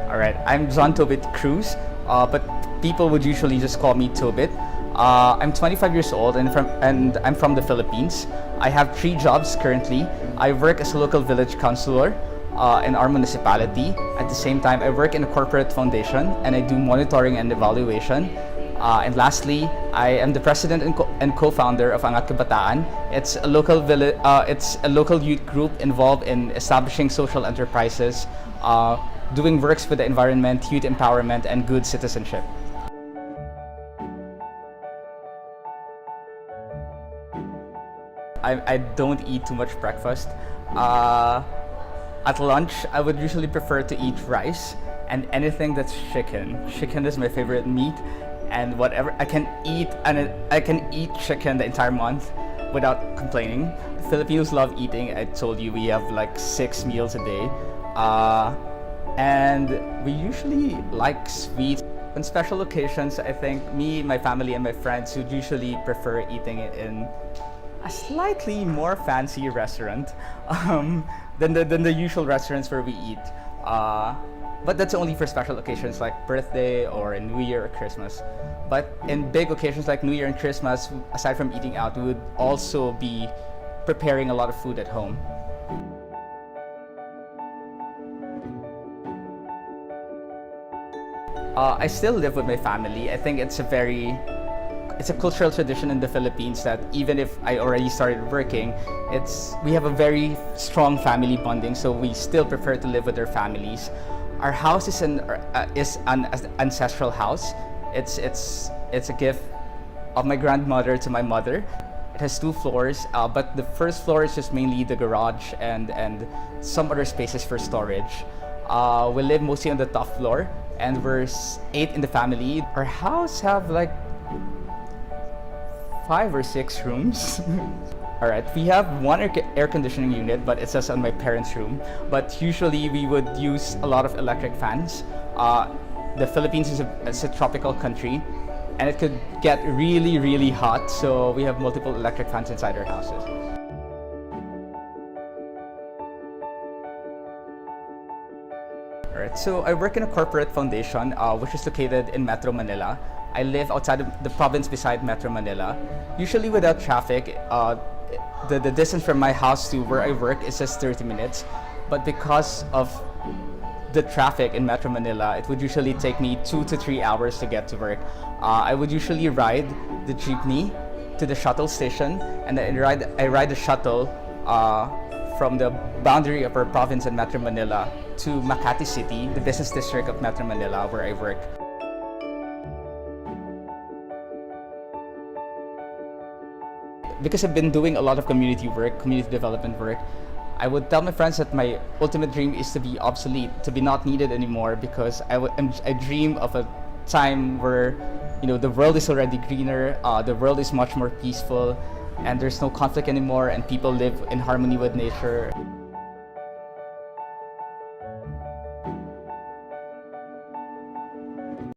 All right, I'm Tobit Cruz, but people would usually just call me Tobit. I'm 25 years old and I'm from the Philippines. I have 3 jobs currently. I work as a local village councilor in our municipality. At the same time, I work in a corporate foundation and I do monitoring and evaluation. And lastly, I am the president and co-founder of Angat Kabataan. It's a local youth group involved in establishing social enterprises, doing works for the environment, youth empowerment, and good citizenship. I don't eat too much breakfast. At lunch, I would usually prefer to eat rice and anything that's chicken. Chicken is my favorite meat, and whatever I can eat chicken the entire month without complaining. Filipinos love eating. I told you we have like 6 meals a day. And we usually like sweets. On special occasions, I think me, my family, and my friends would usually prefer eating it in a slightly more fancy restaurant than the usual restaurants where we eat. But that's only for special occasions like birthday or New Year or Christmas. But in big occasions like New Year and Christmas, aside from eating out, we would also be preparing a lot of food at home. I still live with my family. I think it's a cultural tradition in the Philippines that even if I already started working, we have a very strong family bonding, so we still prefer to live with our families. Our house is an ancestral house. It's a gift of my grandmother to my mother. It has 2 floors, but the first floor is just mainly the garage and some other spaces for storage. We live mostly on the top floor, and we're 8 in the family. Our house have like 5 or 6 rooms. All right, we have 1 air conditioning unit, but it's just on my parents' room. But usually we would use a lot of electric fans. The Philippines is a tropical country, and it could get really, really hot, so we have multiple electric fans inside our houses. Alright, so I work in a corporate foundation which is located in Metro Manila. I live outside of the province beside Metro Manila. Usually without traffic, the distance from my house to where I work is just 30 minutes. But because of the traffic in Metro Manila, it would usually take me 2 to 3 hours to get to work. I would usually ride the jeepney to the shuttle station, and then I ride the shuttle from the boundary of our province in Metro Manila to Makati City, the business district of Metro Manila, where I work. Because I've been doing a lot of community work, community development work, I would tell my friends that my ultimate dream is to be obsolete, to be not needed anymore, because I dream of a time where, the world is already greener, the world is much more peaceful, and there's no conflict anymore, and people live in harmony with nature.